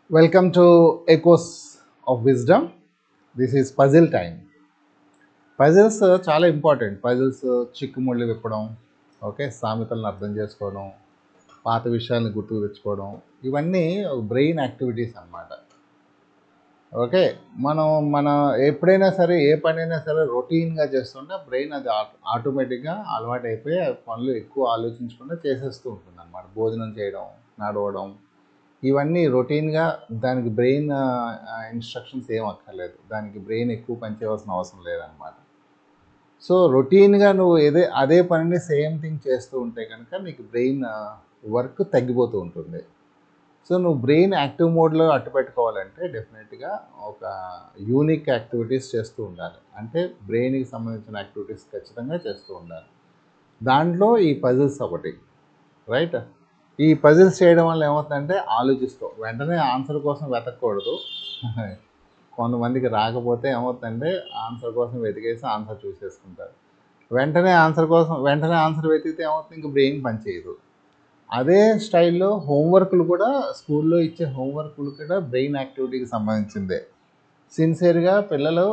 Welcome to Echoes of Wisdom. This is puzzle time. Puzzles చాలా important. Puzzles చిక్కుముళ్ళు విప్పడం, okay, సామెతలను అర్థం చేసుకోవడం, పాత విషయాలను గుర్తుకు తెచ్చుకోవడం, ఇవన్నీ బ్రెయిన్ యాక్టివిటీస్ అన్నమాట. ఓకే, మన ఎప్పుడైనా సరే ఏ పనైనా సరే రొటీన్గా చేస్తుంటే బ్రెయిన్ అది ఆటోమేటిక్గా అలవాటు అయిపోయి పనులు ఎక్కువ ఆలోచించకుండా చేసేస్తూ ఉంటుంది అన్నమాట. భోజనం చేయడం, నడవడం, ఇవన్నీ రొటీన్గా దానికి బ్రెయిన్ ఇన్స్ట్రక్షన్స్ ఏం అక్కర్లేదు, దానికి బ్రెయిన్ ఎక్కువ పనిచేయవలసిన అవసరం లేదనమాట. సో రొటీన్గా నువ్వు అదే పనిని సేమ్ థింగ్ చేస్తూ ఉంటే కనుక నీకు బ్రెయిన్ వర్క్ తగ్గిపోతూ ఉంటుంది. సో నువ్వు బ్రెయిన్ యాక్టివ్ మోడ్లో అట్టు పెట్టుకోవాలంటే డెఫినెట్గా ఒక యూనిక్ యాక్టివిటీస్ చేస్తూ ఉండాలి. అంటే బ్రెయిన్కి సంబంధించిన యాక్టివిటీస్ ఖచ్చితంగా చేస్తూ ఉండాలి. దాంట్లో ఈ పజిల్స్ ఒకటి, రైట్. ఈ పజిల్స్ చేయడం వల్ల ఏమవుతుందంటే ఆలోచిస్తావు, వెంటనే ఆన్సర్ కోసం వెతకూడదు. కొంతమందికి రాకపోతే ఏమవుతుందంటే ఆన్సర్ కోసం వెతికేసి ఆన్సర్ చూసేసుకుంటారు. వెంటనే ఆన్సర్ వెతికితే ఏమవుతుంది, ఇంక బ్రెయిన్ పనిచేయదు. అదే స్టైల్లో హోంవర్క్లు కూడా, స్కూల్లో ఇచ్చే హోంవర్క్లు కూడా బ్రెయిన్ యాక్టివిటీకి సంబంధించిందే. సిన్సియర్గా పిల్లలు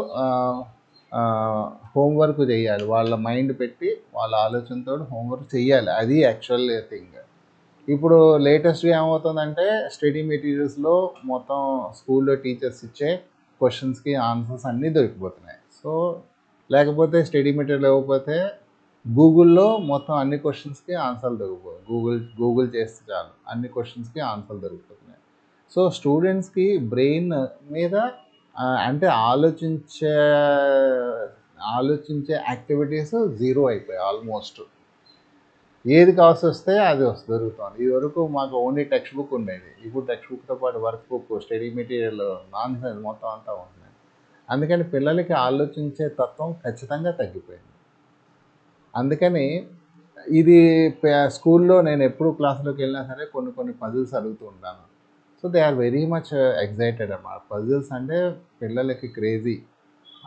హోంవర్క్ చేయాలి, వాళ్ళ మైండ్ పెట్టి వాళ్ళ ఆలోచనతో హోంవర్క్ చేయాలి. అది యాక్చువల్ థింగ్. ఇప్పుడు లేటెస్ట్గా ఏమవుతుందంటే స్టడీ మెటీరియల్స్లో మొత్తం స్కూల్లో టీచర్స్ ఇచ్చే క్వశ్చన్స్కి ఆన్సర్స్ అన్నీ దొరికిపోతున్నాయి. సో లేకపోతే స్టడీ మెటీరియల్ ఇవ్వకపోతే గూగుల్లో మొత్తం అన్ని క్వశ్చన్స్కి ఆన్సర్లు దొరికిపోయి గూగుల్ చేస్తే చాలు అన్ని క్వశ్చన్స్కి ఆన్సర్లు దొరికిపోతున్నాయి. సో స్టూడెంట్స్కి బ్రెయిన్ మీద అంటే ఆలోచించే యాక్టివిటీస్ జీరో అయిపోయాయి ఆల్మోస్ట్. ఏది కావాల్సి వస్తే అది దొరుకుతుంది. ఇదివరకు మాకు ఓన్లీ టెక్స్ట్ బుక్ ఉండేది, ఇప్పుడు టెక్స్ట్ బుక్తో పాటు work book, study material, non sense మొత్తం అంతా ఉంటుంది. అందుకని పిల్లలకి ఆలోచించే తత్వం ఖచ్చితంగా తగ్గిపోయింది. అందుకని ఇది స్కూల్లో నేను ఎప్పుడు క్లాసులోకి వెళ్ళినా సరే కొన్ని పజిల్స్ అడుగుతూ ఉంటాను. So they are very much excited అన్నమాట. పజిల్స్ అంటే పిల్లలకి క్రేజీ.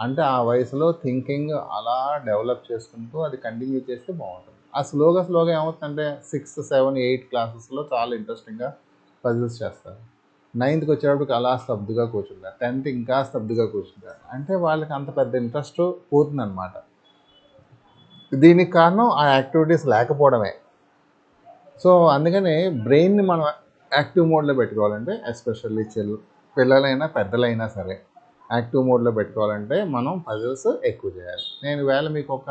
అంటే ఆ వయసులో థింకింగ్ అలా డెవలప్ చేసుకుంటూ అది కంటిన్యూ చేస్తే బాగుంటుంది. ఆ స్లోగా ఏమవుతుందంటే 6th, 7th, 8th క్లాసెస్లో చాలా ఇంట్రెస్టింగ్గా పజిల్స్ చేస్తారు. 9th వచ్చేటప్పటికి అలా స్తబ్దుగా కూర్చుంటారు. 10th ఇంకా స్తబ్దుగా కూర్చుంటారు. అంటే వాళ్ళకి అంత పెద్ద ఇంట్రెస్ట్ పోతుందన్నమాట. దీనికి కారణం ఆ యాక్టివిటీస్ లేకపోవడమే. సో అందుకని బ్రెయిన్ని మనం యాక్టివ్ మోడ్లో పెట్టుకోవాలంటే, ఎస్పెషల్లీ పిల్లలైనా పెద్దలైనా సరే యాక్టివ్ మోడ్లో పెట్టుకోవాలంటే మనం పజిల్స్ ఎక్కువ చేయాలి. నేను వేళ మీకు ఒక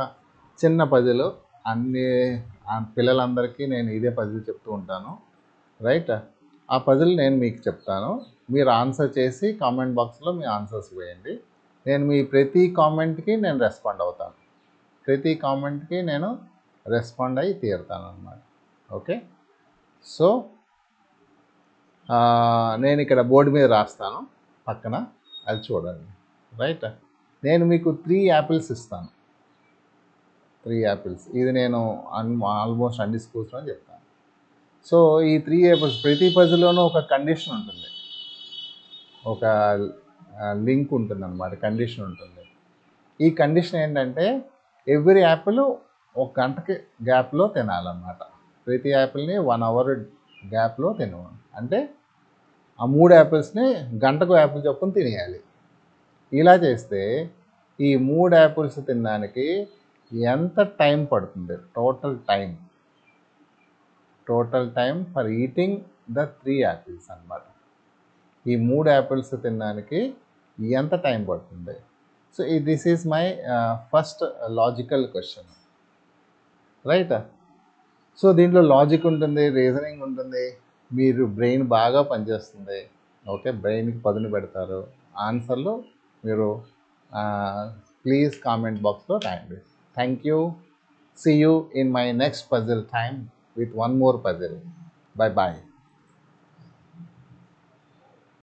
చిన్న పజిల్, అన్ని పిల్లలందరికీ నేను ఇదే పజిల్ చెప్తూ ఉంటాను, రైట్. ఆ పజిల్ నేను మీకు చెప్తాను, మీరు ఆన్సర్ చేసి కామెంట్ బాక్స్లో మీ ఆన్సర్స్ వేయండి. నేను మీ ప్రతి కామెంట్కి నేను రెస్పాండ్ అవుతాను, ప్రతి కామెంట్కి నేను రెస్పాండ్ అయ్యి తీరుతాను అన్నమాట. ఓకే, సో నేను ఇక్కడ బోర్డు మీద రాస్తాను పక్కన, అది చూడండి, రైట్. నేను మీకు 3 యాపిల్స్ ఇస్తాను, 3 యాపిల్స్. ఇది నేను ఆల్మోస్ట్ అన్ని స్కూల్స్లో చెప్తాను. సో ఈ 3 యాపిల్స్, ప్రతి పజిల్లోనూ ఒక కండిషన్ ఉంటుంది, ఒక లింక్ ఉంటుంది అన్నమాట, కండిషన్ ఉంటుంది. ఈ కండిషన్ ఏంటంటే ఎవ్రీ యాపిల్ 1 గంటకి గ్యాప్లో తినాలన్నమాట. ప్రతి యాపిల్ని 1 అవర్ గ్యాప్లో తినవాలి. అంటే ఆ 3 యాపిల్స్ని గంటకు యాపిల్ చొప్పున తినేయాలి. ఇలా చేస్తే ఈ 3 యాపిల్స్ తినడానికి ఎంత టైం పడుతుంది, total time for eating the 3 apples అన్నమాట. ఈ 3 యాపిల్స్ తినడానికి ఎంత టైం పడుతుంది? So this is my first logical question, right. So దీంట్లో లాజిక్ ఉంటుంది, రీజనింగ్ ఉంటుంది, మీరు బ్రెయిన్ బాగా పనిచేస్తుంది. ఓకే, బ్రెయిన్కి పదును పెడతారు. ఆన్సర్లు మీరు ప్లీజ్ కామెంట్ బాక్స్లో రాయండి. Thank you. See you in my next puzzle time with one more puzzle. Bye bye.